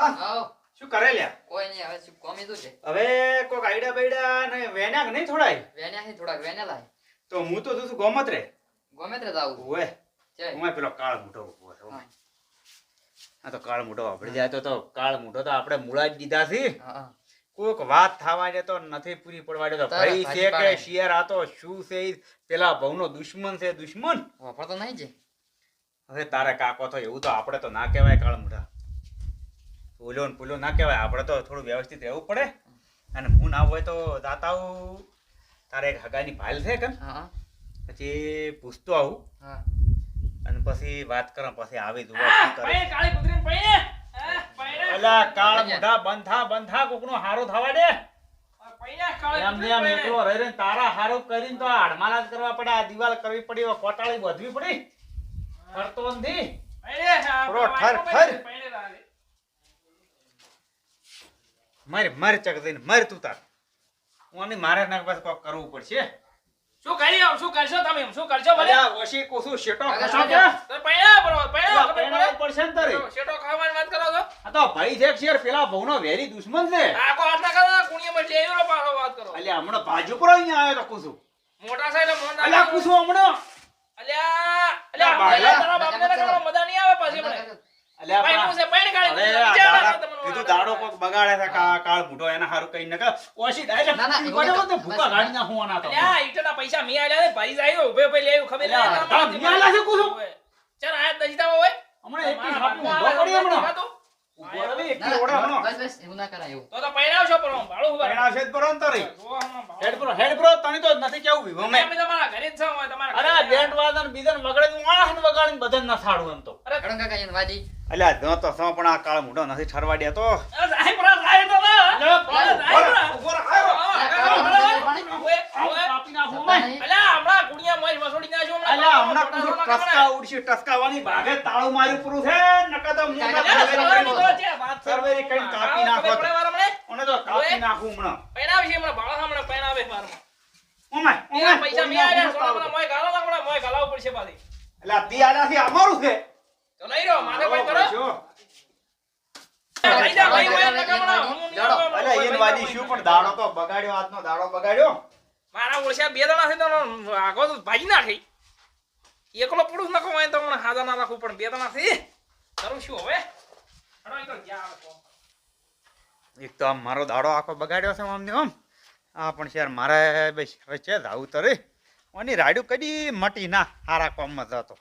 આવો શું કરે લ્યા? કોઈ નહીં હવે શું કોમી તો છે હવે કોક આઈડા બૈડા ને વેન્યા કે નહીં થોડાય? વેન્યા છે થોડાક વેન્યા લાય તો હું તો તું ગોમત રે. ગમે તે જાવું ઓએ છે હું પેલો કાળ મોટો ઉભો છે. ઓય. આ તો કાળ મોટો આપણે જાય તો કાળ મોટો તો આપણે મૂળા જ દીધા છે. હા કોક વાત થવા દે તો નથી પૂરી પડવા દે તો ભાઈ છે કે શિયાર આ તો શું છે ઈ પેલા ભવનો દુશ્મન છે દુશ્મન. વાપરતો નહીં છે હવે તારે કાકો તો એવું તો આપણે તો ના કહેવાય કાળ મોટા. ઓલો ને પુલો ના કહેવાય આપણે તો થોડું વ્યવસ્થિત રહેવું પડે. અને હું ના હોય તો જાતાઉ તારે એક હગાની ભાલ છે કે હા પછી પૂછતો આવું હા અને પછી વાત કરો પછી આવી જોવા શું કરે. પૈણે કાળી કુતરીને પૈણે અલા કાળ મોઢા બંધા કોકનો હારો થવા દે. પૈણે કાળી એમ ને એમ એકલો રહી રહીને તારા હારો કરીને તો આ હડમાલા જ કરવા પડે. આ દિવાલ કરવી પડી, કોટાળી બધવી પડી. ફરતો નથી પૈણે થોડો ઠર પૈણે રાલે મર ચક દઈને મર તું તાર. ઓની મારે ના બસ કોક કરવું પડશે. શું કરી આવ શું કરશો તમે શું કરશો ભલે અલ્યા ઓશી કોસું શેટો આગળ ખસો આગળ. કે તો પૈણા બરો પૈણા પૈણા પડશે ને તારે. શેટો ખાવાની વાત કરો છો આ તો ભાઈ છે શેર પેલા ભવનો વેરી દુશ્મન છે. આકો હાથ ના કરો કુણીમાં લઈ આવ્યો પાછો વાત કરો અલ્યા હમણાં બાજુ પર અહીંયા આવ્યો તો કુસું. મોટા સાઈડ મોન અલ્યા કુસું હમણાં અલ્યા અલ્યા, અલ્યા તારા બાપને ના મજા નહીં આવે પાછી મને અલ્યા પૈણું પણ છે પૈણ કાળી હવે આ દાડા કીધું દાડો કોક બગાડે છે કાળ મોઢો એના હારું કઈ નકા ઓશી ડાયરેક્ટ ના, ના, કુટી પડ્યો તો ભૂકા ગાડી ના હોવાના તો. અલ્યા ઈટના પૈસા મી આલ્યા ને ભાઈ જાય ઉભે ઉભે લેવું ખબર અલ્યા, નહીં તારા મી આલ્યા છે કુછું? ચાલ આયા દજીતા હોય હમણાં એકથી છાપી ઊંધો પડી હમણાં. ઉભો રહે એકથી ઓળે હમણાં. બસ બસ એવું ના કરાય એવું તો પૈણાવશો પર ભાડું ઉભા પરિણામ છે જ બરો ને તારી. જો હમણાં હેડ બ્રો તને તો નથી કેવું વિવો અમે મેં. તમારા ઘરે જ છો હોય તમારા અરે આ બેન્ડ વાદન બીજન વગાડી વાહન વગાડીને બધાને ના થાડું એમ તો. કડંગ કાકા એને વાજી અલ્યા જો તો સો પણ આ કાળ મોઢો નથી ઠરવાડ્યા તો. જાય પરા જાય તો ના અલ્યા, જાય ઉભો રહે, કાપી નાખું મેં. અલ્યા હમણાં કુડિયા મોજ વસોડી નાખ્યો અલ્યા હમણાં કુછ ટસકા ઉડશે ટસકાવાની ભાગે તાળું માર્યું પૂરું છે નકર તો મું સર્વેરી કઈ કાપી નાખો તો. ઓને તો કાપી નાખું હમણાં. પૈણાવશે હમણાં ભાડા હમણાં પૈણાવે મારમાં ઓમાય, એના ઓમાય, પૈસા મી આલ્યા સોના મોય ગાલો ના હમણાં મોય ગાલાવું પડશે પાછી અલ્યા તી આનાથી અમારું છે. તો લઈ રહ્યો માથે કોઈ કરો જો. લઈ જા ભાઈ મોય નકામણા હું નહીં આવું. અલ્યા એન વાદી શું પણ દાડો તો બગાડ્યો આજનો દાડો બગાડ્યો. મારા ઓળશા બે જણા છે તો આગો તો ભાજી નાખી એકલો પુરુષ નકો હોય તો મને હાજા ના રાખું પણ બે જણા છે કરું શું હવે હડો ઈ તો જ્યાં આવે તો. એક તો આમ મારો દાડો આખો બગાડ્યો છે આમ ને આમ. આ પણ શેર મારે બસ હવે છે જાવું તો રે. ઓની રાડ્યું કદી મટી ના હારા કોમમાં જતો.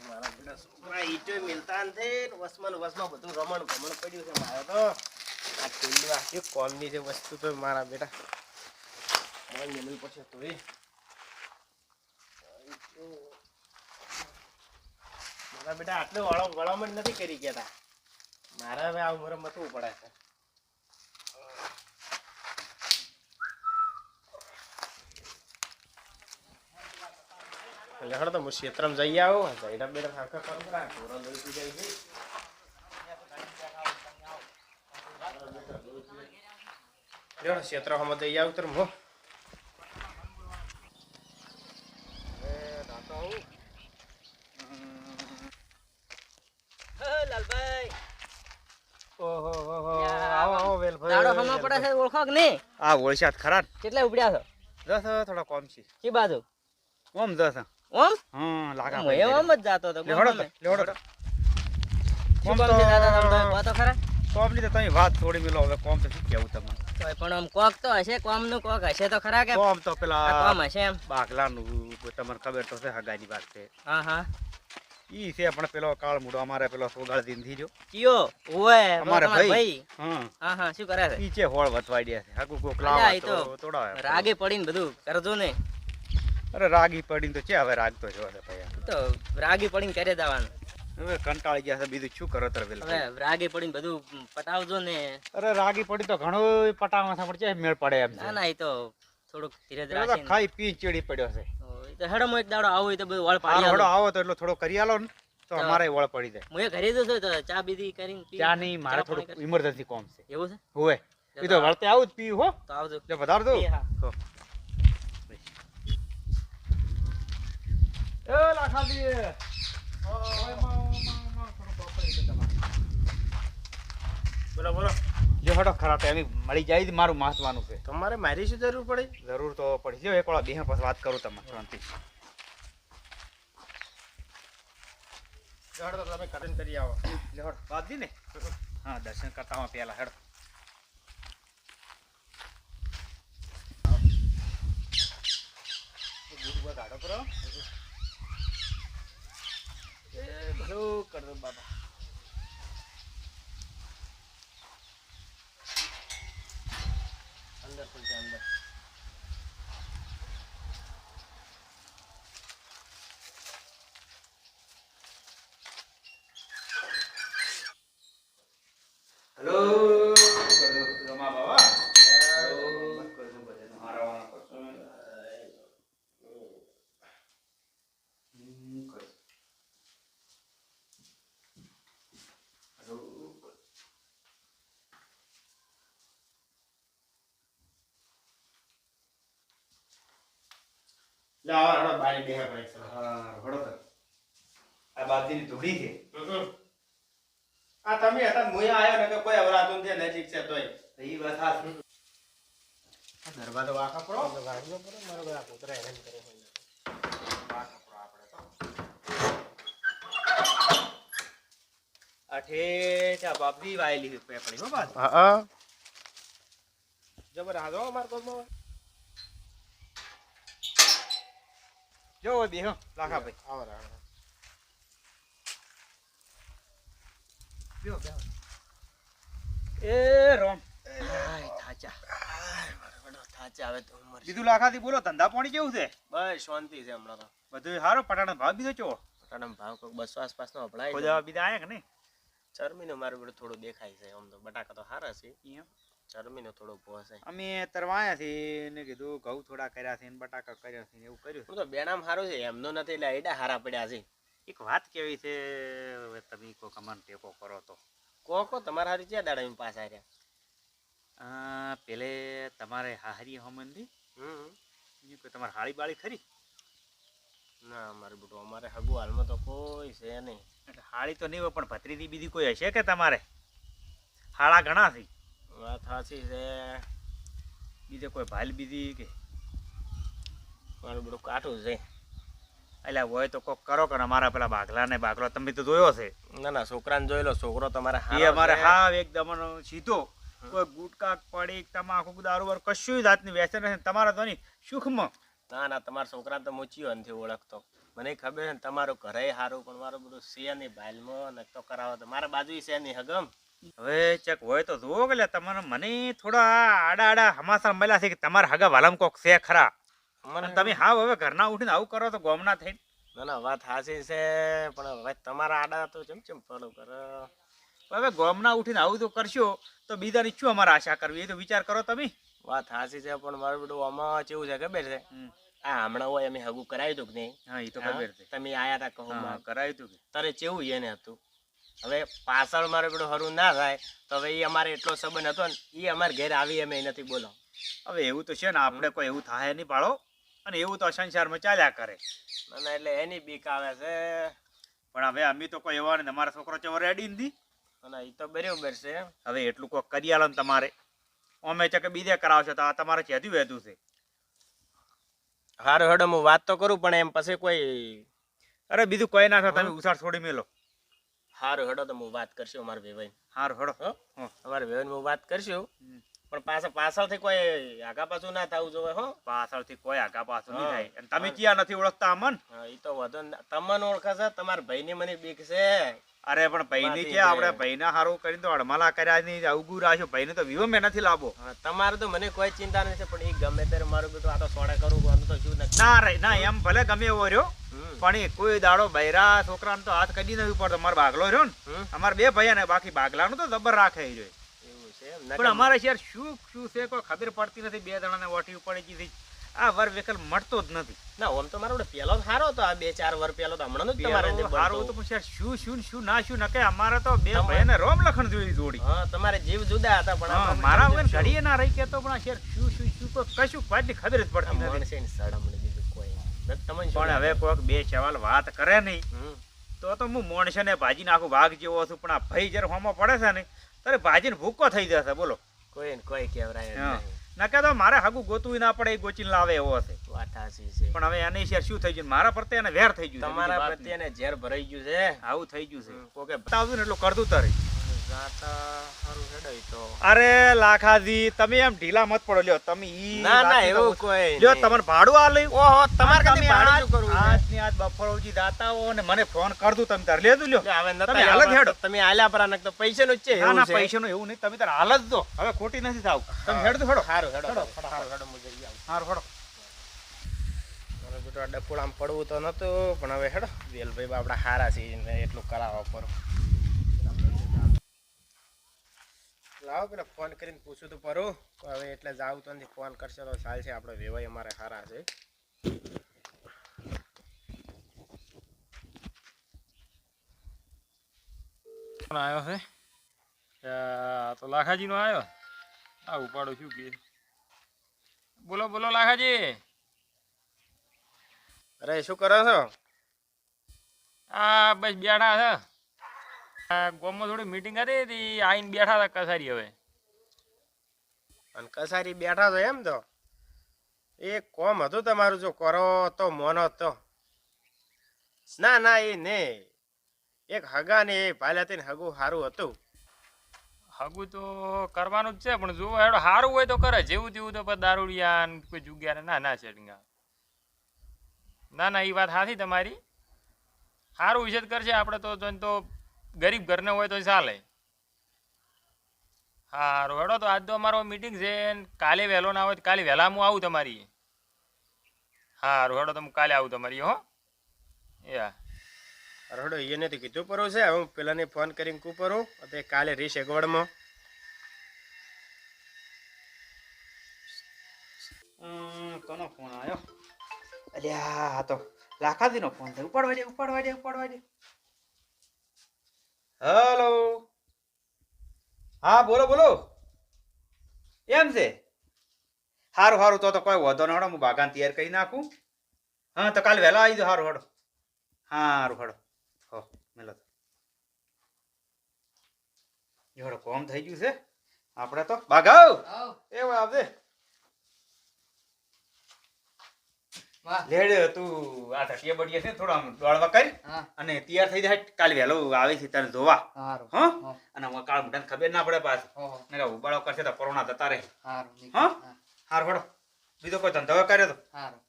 મારા બેટા છોકરા ઈટો મિલતા નથી ને વસમાં બધું રમણ ભમણ પડ્યું છે મારે તો આ ટીંડું આખી કોમની જે વસ્તુ તો મારા બેટા મોય મેલું પછી તોય મારા બેટા આટલું વળામણ નથી કરી ગયા તા મારે હવે આ ઉંમરે મથવું પડે છે લહડ તો હું ક્ષેત્રમાં જઈ આવું જઈડા બેડા ખાખા કરું કરા ઢોરો દોઈ જાય છે લેવડો ક્ષેત્રમાં જઈ આવું તર મો લાલભાઈ ઓહો આવો વેલ દાડો હમો પડે છે ઓળખો કે નહીં આ ઓળશાત ખરા કેટલા ઉપડ્યા છો જસ થોડો કોમ છે. કી બાજુ ઓમ જસ. ઓમ હા લાગા હું એમ જ જાતો તો લેવડો તો લેવડો તો. શું કામ છે દાદા તમે કહો તો ખરા કોમ ની તો તમે વાત થોડી મિલો હવે કોમ તો શું કેવું તમને. તોય પણ આમ કોક તો હશે કોમ નું કોક હશે તો ખરા કે કોમ તો આ પેલા કોમ હશે એમ બાગલાનું તમને ખબર તો છે હગાની વાત છે. હા હા ઈ છે પણ પેલો કાળ મૂડો અમારે પેલો સોગાળ દિન થી જો કયો ઓએ અમારે તમારા ભાઈ. ભાઈ હા હા હા શું કરે છે ઈ છે હોળ વતવાડ્યા છે હાગુ કોક અલ્યા, લાવા ઈ તો તો તોડાવે. રાગે પડીને બધું કરજો ને અરે રાગી પડીને તો છે હવે રાગ તો જો છે ભાઈ. તો રાગી પડીને કરે જવાનું હવે કંટાળી ગયા છે બીજું શું કરો તર પેલા. હવે રાગે પડીને બધું પટાવજો ને અરે રાગી પડી તો ઘણું પટાવા છે પણ છે મેળ પડે એમ છે. ના ના એ તો થોડુંક ધીરજ પેલો તો રાખીને ખાઈ પી ચીડી પડ્યો છે. એ તો હેડો એક દાડો આવો તો બધું વળ આ પાડી હડો આલો. આવો તો એટલો થોડો કરી આલો ને તો અમારે વળ પડી જાય. હું એ ઘરે જતો તો ચા બીધી કરીને પી. ત્યાં નહીં મારે ચા પાણી થોડું ઇમરજન્સી કોમ છે. કરી. એવું છે હોવે એ તો વળતે આવું જ પીવું હો. તો આવજો એટલે વધાર દઉં. એ હા. હો. એ લાખાજી. ઓય માં થોડો બપોરે તો તમારે. બોલો બોલો. જો હડો ખરા ટાઈમે મળી જાય તો મારું મહત્વનું છે. તમારે મારી શું જરૂર પડી? જરૂર તો પડી જો એક વાળા બે પછી વાત કરું તમને શાંતિ. હેડો તો તમે કરીને કરી આવો. લે હડો વાત દી ને. હા દર્શન કરતા પહેલા હેડો. ગાડો કરો એ ભલું કર દો બાબા. અંદર પણ છે અંદર. હેલો રમા બાબા. લે આવો હેડો બારી બેહે ભાઈ સર. આ બાદની ધોડી છે. આ તમે હતા મુય આયો ને કે કોઈ અવરાતું છે નજીક છે તોય. તો ઈ વાત હા. દરવાજો વાખા પડો તો ગાડીઓ પડો મારો બધા કૂતરા હેરાન કરે છે. વાખા પડો આપણે તો. અઠે ચા બાપી વાયેલી પે પડી હો બાદ. હા જબર હાજો અમાર કોમમાં. જો બેહો લાખા ભાઈ. આવો રાણો. બેહો બેહો. એ રોમ. આય થાચા. આય વડો થાચા આવે તો ઉમર. બીજું લાખાથી બોલો ધંધા પાણી કેવું છે? બસ શાંતિ છે હમણાં તો. બધું સારો પટાણા ભાવ બીજો ચો. બટાટાનો ભાવ કોક 200 આસપાસનો અપડાય. બધા બીજા આયા કે નહીં? ચરમીનો મારું બધું થોડું દેખાય છે. આમ તો બટાકા તો સારા છે. ચરમીનો થોડો ભો છે. અમે તરવાયા છે ને કીધું ઘઉં થોડા કર્યા છે ને બટાકા કર્યા છે ને એવું કર્યું છે. હું તો બેનામ સારું છે એમનો નથી એટલે એડા હારા પડ્યા છે. એક વાત કેવી છે હવે તમે કોક અમને ટેકો કરો તો. કોકો તમારા હારી ક્યાં દાડા પાસ આવ્યા? પેલે તમારે હારી હમંદી હમ કોઈ તમારે હાળી બાળી ખરી? ના અમારે બધું અમારે હગુ હાલમાં તો કોઈ છે નહીં. એટલે હાળી તો નહીં હોય પણ ભત્રીજી બીજી કોઈ હશે કે તમારે? હાળા ઘણા છે. વાત સાચી છે. બીજે કોઈ ભાલ બીજી કે? મારું બધું કાઠું છે. એટલે હોય તો કોક કરો કે અમારા પેલા બાગલા ને બાગલો તમે તો જોયો છે. ના ના છોકરાને જોઈ લો. છોકરો તમારે એ અમારે હાવ એકદમ સીધો. કોઈ ગુટકા પડી તમાકુ દારૂ વાર કશું જાતની વ્યસન નથી તમારા તો નહીં સુખમાં. ના ના તમારા છોકરા તો મૂચ્યો નથી ઓળખતો. મને ખબર છે ને તમારું ઘરે સારું પણ મારું બધું છે નહીં ભાઈલમાં ને તો કરાવો તો મારા બાજુ છે નહીં હગમ. હવે ચેક હોય તો જુઓ કે તમને મને થોડા આડા આડા હમાસા મળ્યા છે કે તમારા હગા વાલમ કોક છે ખરા. અને તમે હાવ હવે ઘરના ઉઠીને આવું કરો તો ગોમના થઈને. ના ના વાત સાચી છે પણ હવે તમારા આડા તો ચમ ફોલો કરો. હવે ગોમના ઉઠીને આવું તો કરશો તો બીજાની શું અમારે આશા કરવી એ તો વિચાર કરો તમે. વાત સાચી છે પણ મારું બધું આમાં કેવું છે ખબર છે? આ હમણાં હોય અમે હગું કરાવ્યું હતું કે નહીં? હા એ તો ખબર છે. તમે આયા હતા કહો કરાવ્યું હતું કે તારે કેવું એને હતું. હવે પાછળ મારે બધું હરું ના થાય તો હવે એ અમારે એટલો સંબંધ હતો ને એ અમારે ઘેર આવી અમે નથી બોલો. હવે એવું તો છે ને આપણે કોઈ એવું થાય નહીં પાડો અને એવું તો સંસારમાં ચાલ્યા કરે. ના ના એટલે એની બીક આવે છે. પણ હવે અમે તો કોઈ એવા ને અમારા છોકરો ચેવો રેડી નથી. ના એ તો બરાબર છે. હવે એટલું કોઈ કરી આલો ને તમારે અમે છે કે બીજે કરાવશો તો આ તમારે ચેતું વહેતું છે. હારું હેડો હું વાત તો કરું પણ એમ પછી કોઈ. અરે બીજું કોઈ ના થાય તમે ઉસાર છોડી મેલો. હારું હેડો તો હું વાત કરશું અમારા વેવાઈ. હારું હેડો. અમારા વેવાઈ હું વાત કરશું પણ પાછળથી કોઈ આગા પાછું ના થવું જોઈએ. હો પાછળથી કોઈ આગા પાછું નહીં થાય. અને તમે ક્યાં નથી ઓળખતા અમન? એ તો વધુ તમને ઓળખે છે તમારા ભાઈની મને બીક છે. અરે પણ ભાઈની કે આપણે ભાઈના હારું કરીને તો અડમાલા કર્યા નહીં અવગું રાખ્યો ભાઈને તો વિવો મેં નથી લાવો. તમારે તો મને કોઈ ચિંતા નથી પણ એ ગમે ત્યારે મારું બધું આ તો સોડે કરું તો શું નથી. ના રે ના એમ ભલે ગમે એવો રહ્યો પણ એ કોઈ દાડો બૈરા છોકરાને તો હાથ કદી નથી પડતો. અમારો બાગલો રહ્યો ને અમારે બે ભાઈ ને બાકી બાગલાનું તો જબર રાખે રહ્યો. એવું છે પણ અમારે શહેર શું છે કોઈ ખબર પડતી નથી. બે જણાને ઓઠી પડી ગઈ આ વર વેકલ મળતો જ નથી. ના ઓમ તો મારો પેલો સારો હતો. આ 2-4 વર્ષ પેલો તો હમણાં જ તમારે સારું તો પણ શું ના શું નકે અમારે તો બે ભાઈને રોમ લખણ જોઈ જોડી. હા તમારે જીવ જુદા હતા પણ મારા વગર ઘડીએ ના રહી કેતો પણ શેર શું કશું વાતની ખબર જ પડતી નથી. બીજું કોઈ તમને પણ હવે કોઈક બે સવાલ વાત કરે નહીં તો હું મોણસે ને ભાજી નાખું વાઘ જેવો છું. પણ આ ભાઈ જયારે હોમાં પડે છે ને તો અરે ભાજીને ભૂકો થઈ જશે બોલો. કોઈ ને કોઈ કહેવરાય જ હા. નહીં. નકા તો મારે હગું ગોતું ના પડે એ ગોચીને લાવે એવો હશે. વાત સાચી છે. પણ હવે એને શેર શું થઈ ગયું મારા પ્રત્યે એને વેર થઈ ગયું છે. તમારા બીજી વાત પ્રત્યે એને ઝેર ભરાઈ ગયું છે. નહીં. આવું થઈ ગયું છે. કોકે બતાવજો ને એટલું કરતું તારે. જાતા હારું હેડો ઈ તો. અરે લાખાજી તમે એમ ઢીલા મત પડો લ્યો તમે ઈ ના ના વાતની તો એવું કોઈ લ્યો નહીં. તમને ભાડું આ લઈ ઓહો તમારે તમે કદી ભાડું શું કરવું છે? આજની આજ બફરોજી દાતા હો ને મને ફોન કર દઉં તમે તાર લેજો લ્યો. લે, હવે નતા તમે હાલ જ હેડો. તમે આલ્યા પર તો પૈસાનું જ છે ના એવું ના છે. પૈસાનું એવું નહીં તમે તાર હાલ જ દો હવે ખોટી નથી થાવ તમે હેડ તો હેડો. હારું હેડો હેડો, હારું હેડો હું જઈ આવું. હારું હેડો. મારે બેટો આ ડફોડામાં પડવું તો નતું પણ હવે હેડો વેલભાઈ બાપડા હારા છે ને એટલું કરાવવા પર લાવો પેલા ફોન કરીને પૂછું તો પરું હવે એટલે જાવ તો નથી ફોન કરશે તો ચાલશે આપણે વેવાઈ અમારે હારા છે. આવ્યો છે તો લાખાજીનો આવ્યો. આ ઉપાડો શું કે બોલો બોલો લાખાજી. અરે શું કરો છો? આ બસ બેઠા છે. આ ગામમાં થોડી મીટિંગ હતી તી આઈને બેઠા હતા કસારી. હવે અને કસારી બેઠા છો એમ તો એ કોમ હતું તમારું જો કરો તો મોનો તો ના ના એ ને એક હગા ને એ ભાલ્યા ને હગું સારું હતું. હગું તો કરવાનું જ છે પણ જો હેડો સારું હોય તો કરે જેવું તેવું તો પછી દારૂડિયા ને કોઈ જુગ્યા ના ના સેટિંગ. ના ના એ વાત સાચી તમારી. સારું વિશે કરશે આપણે તો ગરીબ ઘરને હોય તો ચાલે. સારું હેડો તો આજ તો અમારો મીટિંગ છે કાલે વહેલો ના હોય તો કાલે વહેલા હું આવું તમારી. સારું હેડો તો હું કાલે આવું તમારી હો. યા રડો એને તો કીધું પરું છે હું પેલાને ફોન કરીને કું પરું તે કાલે રીશ અગવડમાં કોનો ફોન આવ્યો? અલ્યા આ તો લાખાજીનો ફોન છે. ઉપાડવા દે ઉપાડવા દે ઉપાડવા દે. હેલો હા બોલો બોલો. એમ છે સારું સારું તો કોઈ વધો ન હડો હું બાગાન તૈયાર કરી નાખું. હા તો કાલે વહેલા આવી જાઓ. સારું હડો સારું હડો હો મેલો જોડો કોમ થઈ ગયું છે આપણે તો બાગાવ આવ એવું આવજે. વાહ લેડ તું આ ઠટીયા બડિયા છે થોડા દોડવા કરી હા અને તૈયાર થઈ જાય કાલે વહેલો આવે છે તને જોવા. હારું હા હા. અને હું કાળ મોઢાને ખબર ના પડે પાછું ઓહો ને ઉબાળો કરશે તો પરોણા જતા રહે. હારું હા? હા હાર હડો બીજો કોઈ ધંધો કર્યો તો હારું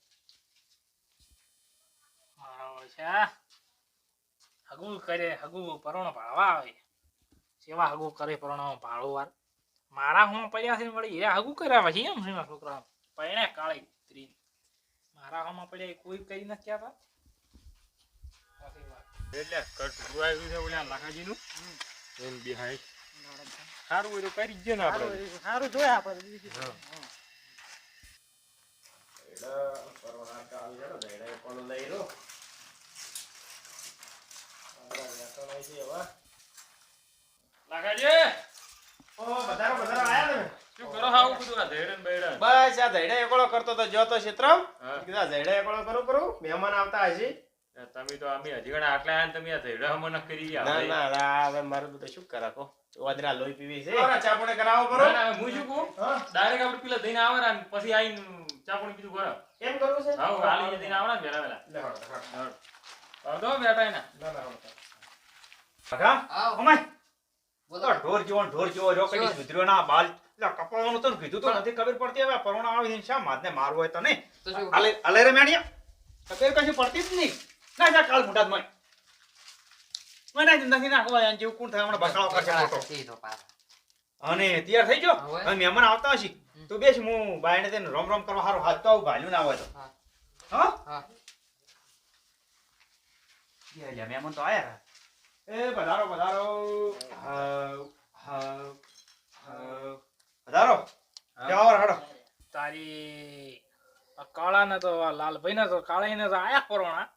હગું કરે હગું પરોણો ભાળવા આવે. સેવા હગું કરે પરોણો ભાળો વાર મારા હું પડ્યા છે વળી એ હગું કર્યા પછી એમ છે છોકરા પૈણે કાળી સ્ત્રી મારા હોમાં પડ્યા એ કોઈ કરી નથી કહેતા. એટલે કટ આવ્યું છે ઓલા લાખાજીનું એમ બિહાય સારું હોય તો કરી જ ને આપણે. સારું જોયા આપણે. લાખાજી બધારો આયા ને શું કરો આવું બધું આ ધૈડન બૈડન? બસ આ ધૈડા એકળો કરતો તો જોતો ક્ષેત્રમ હા. કીધા ધૈડા એકળો કરું મહેમાન આવતા હશે. તમે તો અમે હજી ઘણા આટલા આયા ને તમે આ ધૈડા હમો ન કરી ગયા. ના ના આ હવે મારું બધું શું કરા કો વાદરા લોહી પીવી છે ચા પાણી કરાવો પરો ના, ના, હું શું કહું? હા ડાયરેક્ટ આપણે પેલા દઈને આવે ને પછી આઈને ચા પાણી પીધું કરો. એમ કરવું છે હા હાલી દઈને આવે ને વેલા વેલા. લે હળો, તો બેઠા એના ના ના હળો. કાકા આવ અમાય બોલો તો ઢોર જેવો રોકડી સુધર્યો ના બાલ એટલે કપાવાનું તો કીધું તો નથી ખબર પડતી. હવે પરોણા આવી છે શા માથને મારવું હોય તો નહીં તો શું અલે રે મેણિયા ખબર કશું પડતી જ નહીં. ના જા કાળ મોઢા મય મને નથી નાખવા એમ જેવું કોણ થાય હમણાં બકાળો કરશે મોટો. સીધો પાછો અને તૈયાર થઈ ગયો હવે? હવે મહેમાન આવતા હશે તો બેસ હું બાયને તેને રોમ રોમ કરવા હારું હાથ તો આવું ભાલ્યું ના હોય તો હા હા હા લે મહેમાન તો આયા એ પધારો પધારો પધારો જાઓ હડો તારી આ કાળા ને તો આ લાલભાઈ ને તો કાળા ને તો આયા પરોણા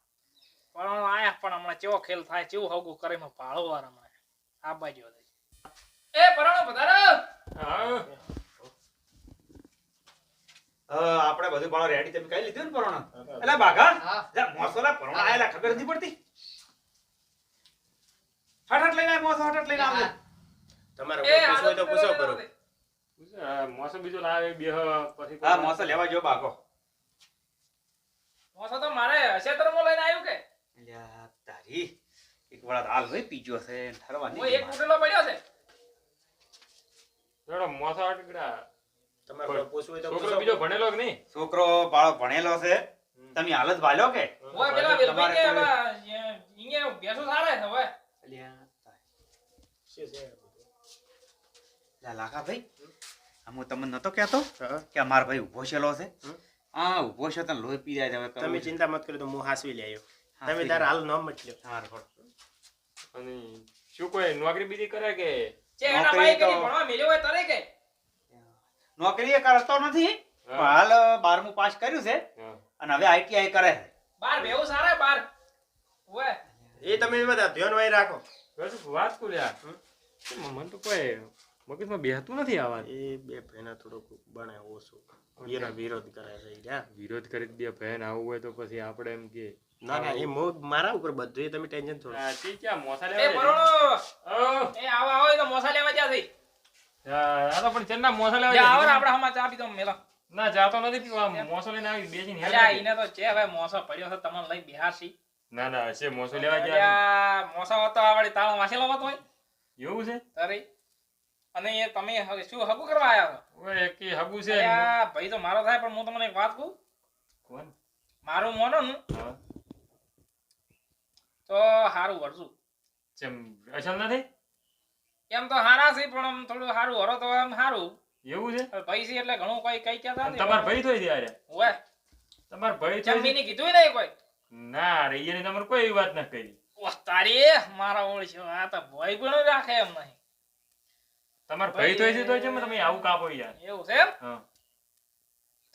આયા પણ હમણાં કેવો ખેલ થાય કેવું હગું કરે એમાં ભાળો વાર હમણાં આ બાજુ એ પરોણો પધારો. આપણે બધું બાળો રેડી તમે કઈ લીધું ને પરોણા એટલે બાઘા હા જા મોસોલા પરોણા આયેલા ખબર નથી પડતી. હઠ લઈને આય મોસો હઠ લઈને આવજે. તમારે એ કોઈ પૂછવું હોય તો હાલો, પૂછો પેલો કરો. મોસમ બીજો લાવે બે પછી હા મોસો લેવા જો બાગો મોસો તો મારે હસેતરમાં લઈને આવ્યું કે અલ્યા તારી એક વળા હાલ હોય પીજો છે ઠરવા હું એક તૂટેલો પડ્યો છે જોડો મોસા અટકડા તમારે કોઈ પૂછવું હોય તો છોકરો પૂછો. બીજો ભણેલો કે નહીં છોકરો બાળો ભણેલો છે તમે હાલ જ ભાલ્યો કે ઓય પેલા વેલભાઈ કે તમારે અહીંયા બેસો સારા છે હવે અલ્યા શું છે? લા લાખા ભાઈ હું તમને નતો કહેતો હા. કે આ મારો ભાઈ ઊભો છેલો છે હમ. હા ઊભો છે તને લોહી પી જાય હવે તમે ચિંતા મત કરો તો હું હાસવી લઈ આવ્યો. હા, તમે થઈ તાર ગયું. હાલ નામ મત લ્યો. હાર હોડ. અને શું કોઈ નોકરી બીજી કરે કે છે એના નોકરી ભાઈ કે તો- ભણવા મેલ્યો હોય તરે કે નોકરી એ કરતો નથી પણ હા. હાલ 12મું પાસ કર્યું છે હા. અને હવે આઈટીઆઈ કરે છે બાર બેવું સારા બાર ઓય એ તમે બધા ધ્યાન વાય રાખો. બસ વાત કુલ્યા મન તો કોઈ મગજમાં બેહતું નથી આવા એ બે ભાઈના થોડુંક બને ઓછું એનો વિરોધ કરે છે ઈ રહ્યા. વિરોધ કરી બે બહેન આવું હોય તો પછી આપણે એમ કે ના ના એ મારા ઉપર બધું એ તમે ટેન્શન થોડું. આ તી ક્યાં મોસા એ લેવા બરોણો ઓ એ આવા હોય તો મોસા લેવા જ્યાં થઈ આ તો પણ ચેન્ના મોસા લેવા જા આવો ને જાય. આપણે હમણાં ચા પીતો મેલા ના જાતો નથી પીવા મોસો લઈને આવી બેસીને અલ્યા હેડ ઈને તો છે હવે મોસો પડ્યો છે તમને લઈ બિહારસી ના ના છે મોસો લેવા જાય અલ્યા મોસો હતો આવડી તાળો વાંચેલો મત હોય એવું છે તારી અને એ તમે શું હગું કરવા આયા છો ઓય એક હગુ છે અલ્યા ભાઈ તો મારો થાય પણ હું તમને એક વાત કહું કોણ મારું મોનો ને હા તો હારું વરસું ચમ અસલ નથી એમ તો હારા છે પણ આમ થોડું હારું હરો તો આમ હારું એવું છે હવે ભાઈ છે એટલે ઘણું કોઈ કઈ કહેતા અને નથી તમાર ભાઈ થોઈ દે આરે ઓય તમાર ભાઈ થોઈ જમીની કીધું નહીં કોઈ ના રે એને તમારે કોઈ એવી વાત ન કરી ઓહ તારી મારા ઓળખ્યો આ તો ભાઈ પણ રાખે એમ નહીં તમાર ભાઈ થોઈ છે તો છે તમે આવું કાપો યાર એવું છે એમ હા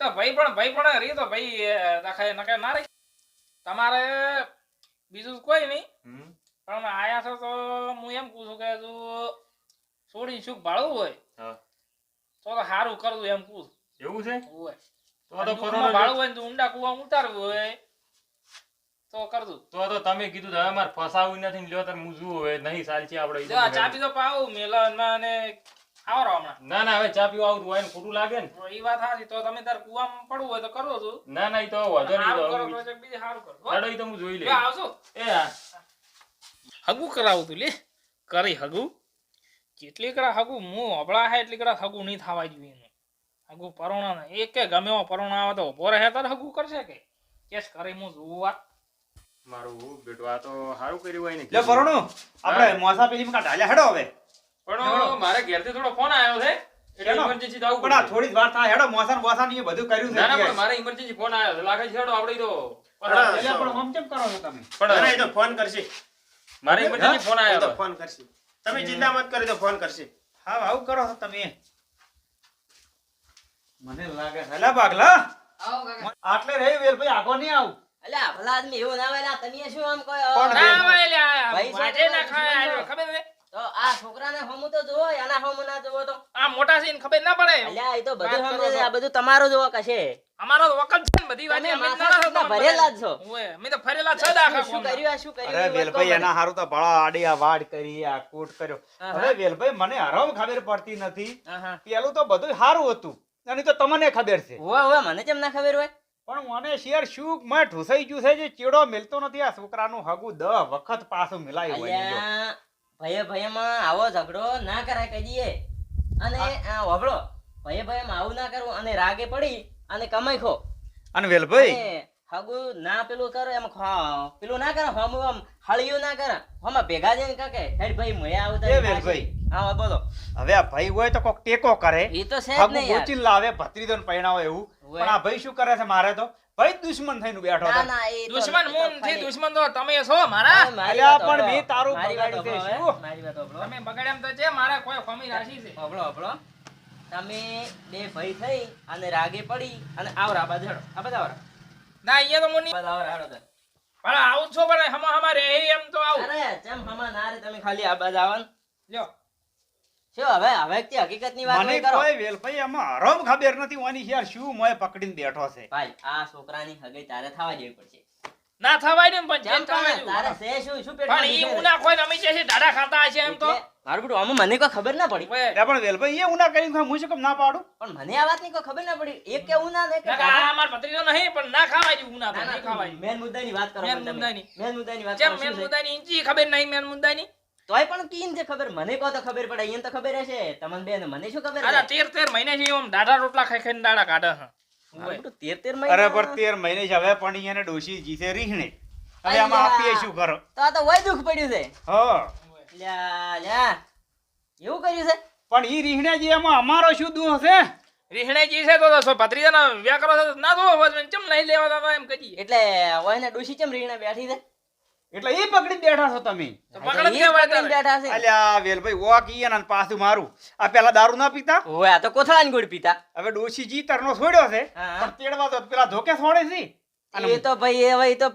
તો ભાઈ પણ રી તો ભાઈ રાખે નકે ના રે તમારે બીજું કોઈ નહીં હમ પણ આયા છો તો હું એમ પૂછું કે જો છોડી સુખ ભાળવું હોય હા તો સારું કરવું એમ પૂછ એવું છે હોય તો તો દુઃખમાં ભાળવું હોય ને તો ઊંડા કુવામાં ઉતારવું હોય તો કરતું તો તમે કીધું તો હવે મારે ફસાવું નથી ને લ્યો તાર હું જુઓ હવે નહીં સાલ છે આપણે જો આ ચા પીધો પાવું મેલનમાં અને આવરો હમણાં ના ના હવે ચા પીવા આવું હોય ને ખોટું લાગે ને એ વાત સાચી તો તમે તાર કુવામાં પડવું હોય તો કરવો છું ના ના એ તો વાંધો સારું કરો નહીં તો બીજું સારું કરો તો હેડો ઈ તો હું જોઈ જો લઈશ આવજો એ હા હગું કરાવું તું લે કરી હગું જેટલી કડા હગું હું હબળા હે એટલી કડા હગું નહીં થવા જોઈએ એનું હગું પરોણા ને એક કે ગમે એવો પરોણા આવે તો ઉભો રહે તાર હગું કરશે કે કેસ કરી હું જોવા મારું બેટો આ તો સારું કર્યું હોય ને લે પરણો આપણે મોસા પેલી માં ઢાલ્યા હેડો હવે પણ મારે ઘેરથી થોડો ફોન આવ્યો છે એટલે શેનો? ઇમરજન્સી જવું પણ આ પડશે. થોડી જ વાર થાય હેડો મોસા ને બોસા ને એ બધું કર્યું છે ના ના પણ એટલે. મારે ઇમરજન્સી ફોન આવ્યો છે. લાગે છે હેડો આપણે ઈ તો હા. એટલે પણ આમ કેમ કરો છો તમે ના, ના, એ પણ તો ફોન કરશે. મારે ઇમરજન્સી ફોન એ આવ્યો તો હતો. ફોન કરશે. તમે ચિંતા મત કરો તો ફોન કરશે. હા આવું કરો છો તમે મને લાગે છે લા પાગલા આવો કાકા આટલે રહી વેલ ભાઈ આગો નહીં આવું અલ્યા ભલા આદમી એવું ના હોય લા, તમે શું આમ કહો? પણ ના આવે લ્યા ભાઈ વાજે ના ખાય સાથે આવ્યો, ખબર છે તો આ છોકરાને હમું તો જોવો, એના હમું ના જોવો તો આ મોટા છે ને ખબર ના પડે અલ્યા એ તો બધું વાત કરો સમજે છે, છો. આ બધું તમારું જોવો કશે. અમારો તો વખત છે ને બધી વાત તમે અમે માથા ના કૂટના ભરેલા જ છો. ઓય અમે તો ફરેલા છે જ આખા શું ગામના. કર્યું આ શું કર્યું અરે એ વાત વેલભાઈ કહો એના હારું તો ભાળા આડી આ વાડ કરી આ કૂટ કર્યો હા, હવે વેલભાઈ મને હરામ ખબર પડતી નથી મને. હા, હા. પેલું તો બધું સારું હતું અને તો તમને ખબર છે હોવે, હોવે, મને કેમ ના ખબર હોય? પણ મને શેર શું મેં ઠુસાઈ ગયું છે જે ચીડો મિલતો નથી આ છોકરાનું હગું 10 વખત પાછું મિલાયું હોય જો. અલ્યા ભયે ભયેમાં આવો ઝઘડો ના કરાય કદીએ. અને આ હોભળો, ભયે ભયેમાં આવું ના કરવું અને રાગે પડી અને કમાઈ ખો. અને વેલભાઈ અને હગું ના પેલું કરો એમ પેલું ના કરે, હમ આમ હળિયું ના કરે, હમ ભેગા જઈને કાકે હેડ ભાઈ મોયા આવતા એ વેલભાઈ. હા બોલો. હવે આ ભાઈ હોય તો કોક ટેકો કરે એ તો છે જ હગું ને યાર. ગોચીને લાવે ભત્રીજોને પરણાવે એવું હોય. પણ આ ભાઈ શું કરે છે મારે તો ભાઈ દુશ્મન થઈને બેઠો ના હતો ના એ તો- દુશ્મન એ તો મૂન થી ખાલી- દુશ્મન તો તમે છો મારા હવે મારી અલ્યા વાત પણ હોભળો. મેં તારું મારી વાત બગાડ્યું છે, હોભળો હવે. શું? મારી વાત હોભળો. તમે બગાડ્યા તો છે મારા કોઈ ખમી રાશી છે હોભળો, હોભળો. તમે બે ભાઈ થઈ અને રાગે પડી અને આવરા બાદ હેડો. આ બધા આવરા. ના અહીંયા તો મુની બાદ આવરા હેડો તો. પણ આવું છો પણ હમા હમારે એમ તો આવું અરે ચમ હમા ના રે, તમે ખાલી આ બાદ આવન. લ્યો શું હવે હવે તે હકીકતની વાત મને નહીં કરો. કોઈ વેલભાઈ આમાં હરામ ખબર નથી ઓની યાર શું મોય પકડીને બેઠો છે ભાઈ આ છોકરાની હગાઈ તારે થવા જેવી પડશે. ના થવાય ને પણ જેમ જેમ થવાય પણ તારે એવું. છે શું પણ પેટમાં ઈ દુખે છે? ઉના કોઈ રમી છે દાડા ખાતા હશે એમ તો એટલે મારું બેટું આમાં મને કોઈ ખબર ના પડી ઓય, એટલે પણ વેલભાઈ એ ઉના કરીને હું શું કેમ ના પાડું? પણ મને આ વાતની કોઈ ખબર ના પડી એક કેવું ના દે કે ના, આ માર ભત્રીજો નહીં પણ ના ખાવા જેવું ના ના, ના, નહીં ખાવા જેવું. મેન મુદ્દાની વાત કરો મેન પણ તમે. મુદ્દાની. મેન મુદ્દાની વાત જેમ કરો મેન શું છે? મુદ્દાની ઈંચી ખબર નહીં મેન મુદ્દાની. તોય પણ કીન છે ખબર મને કહો તો ખબર પડે અહીંયા તો ખબર હશે તમને બેન મને શું ખબર આના છે 13 મહિને છે એમ દાઢા રોટલા ખાઈ ખાઈને દાડા કાઢે છે. મારું બેટું 13 અરે મહિના પણ 13 મહિને છે હવે પણ એને ડોશી જીતે રીહણે. હવે આમાં આપીએ શું કરો? તો આ તો વય દુઃખ પડ્યું છે હા લ્યા લ્યા એવું કર્યું છે પણ ઈ રીહણે જે એમાં અમારો શું દોષ છે? રીહણેજી છે તો ભત્રીજાના વ્યા કરો છો તો ના દો હવે ચમ નહીં લેવા દાદા એમ કહીએ. એટલે ઓયને ડોશી ચમ રીણે બેઠી છે એટલે ઈ પકડી બેઠા છો તમે. તો હા, પકડ ઈ કેવાય પકડીને તારે. બેઠા છે અલ્યા વેલભાઈ ઓ કીએ ને પાછું મારું આ પેલા દારૂ ના પીતા ઓય આ તો કોથળાની ગોળ પીતા હવે ડોશી જીતરનો છોડ્યો છે હા. પણ તેડવા તો પેલા ધોકે છોડે છે અને એ તો ભાઈ એ હવે ઈ તો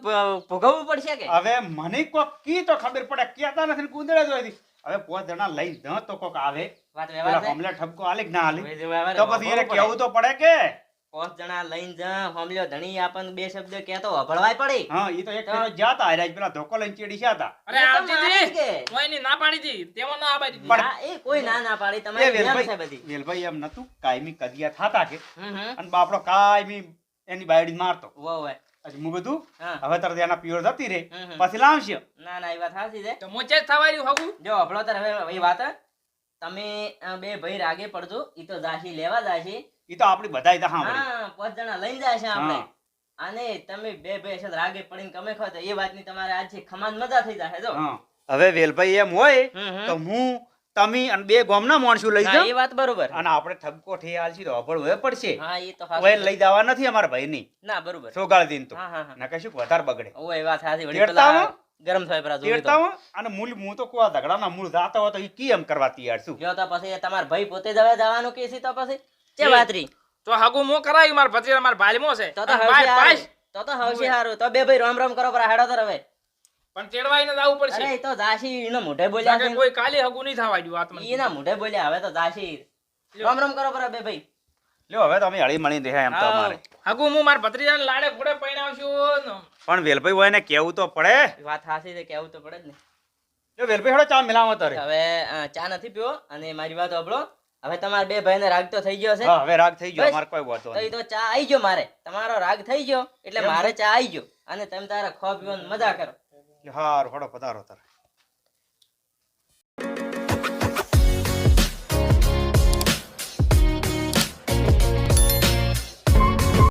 ભોગવવું પડશે કે હવે મને કોક કી તો ખબર પડે કેતા નથી ને કુંદડે જોઈ હવે 5 જણા લઈ ન તો કોક આવે વાત પેલા વ્યવહાર છે હમલે ઠપકો આલે કે ના આલે હવે વ્યવહાર તો પછી એને ભોગવવું કેવું તો પડે કે પડે. 5 જણા લઈને જા હોમલ્યો ધણી આપણને બે શબ્દ કહેતો હભળવાય પડી હા ઈ તો એક ફેરો જાતા આર્યા જ પેલા ધોકો લઈને ચીડી જાતા અરે એ તો આવતી મારે જ હતી કે. તો એની ના પાડી હતી તેમાં ના આબાઈ દીધી. પણ- ના, એ કોઈ ના પાડી એ તમારી નિયમ છે વેલભાઈ બધી વેલભાઈ એમ નતું કાયમી કદિયા થાતા કે હમ હમ અને બાપડો કાયમી એની બાયડી મારતો વો વે પછી હું બધું હા હવે તરત એના પિયોર જતી રે હમ હમ. પછી લાવશે ના ના એ વાત સાચી છે તો મોચે જ થવા રહ્યું હગું. જો હભળો તાર હવે એ વાત તમે બે ભાઈ રાગે પડજો ઈ તો જાશી લેવા જાશી ઈ તો આપડી બધાય તો સાંભળી હા 5 જણા લઈને જાશે આપણે હા. અને તમે બે બે છે રાગે પડીને કમે ખો તો એ વાતની તમારે આજે ખમાન મજા થઈ જાશે જો હા હવે વેલભાઈ એમ હોય હમ હમ. તો હું તમે અને બે ગામના માણસો લઈ હા, જાઓ એ વાત બરોબર અને આપણે ઠપકો ઠે આલશી તો અભળ હોય પડશે હા એ તો હવે સાચું લઈ જવા નથી અમારા ભાઈની ના બરોબર સોગાળ દીન તો હા હા હા ના કશું વધારે બગડે ઓ એ વાત સાચી વળી તેડતામાં? પેલા ગરમ થાય પેલા જોઈ તેડતા હોય અને મૂળ હું તો કોઈ ઝઘડાના મૂળ જાતા હોય તો ઈ કી એમ કરવા તૈયાર છું જો તો પછી તમાર ભાઈ પોતે જ હવે જવાનું કે છે તો પછી ચે એ. વાત રહી તો હગું મો કરાયું મારા ભત્રીજા મારા બાલમો છે તો તો અને હવશે બાય હારું. પાસ. તો તો હવશે હારું તો બે ભાઈ રામ રામ કરો પર હેડો તો હવે પણ તેડવાઈને જ આવવું પડશે. અરે એ તો જાશી એનો મોઢે બોલ્યા કારણ છે કે કોઈ કાલે હગું નહીં થવા દ્યું આત્મન. એના મોઢે બોલ્યા હવે તો જાશી લ્યો. રામ રામ કરો પર બે ભાઈ લ્યો હવે તમે હળી મળીને રહ્યા એમ તો હા. અમારે હગું હું મારા ભત્રીજાને લાડે ઘોડે પૈણાવશું ને. પણ વેલભાઈ હોય ને કેવું તો પડે વાત સાચી છે કેવું તો પડે જ ને જો વેલભાઈ હળો ચા મિલાવો તારે હવે ચા નથી પીવો અને મારી વાત સાંભળો હવે તમારા બે ભાઈને રાગ તો થઈ ગયો છે હા હવે રાગ થઈ ગયો બસ. અમારે કોઈ વાંધો તો એ નહીં તો ચા આવી ગયો મારે તમારો રાગ થઈ ગયો એટલે એમ? મારે ચા આવી ગયો અને તમે તારા ખો પીવાની મજા કરો હારું હળો પધારો તારે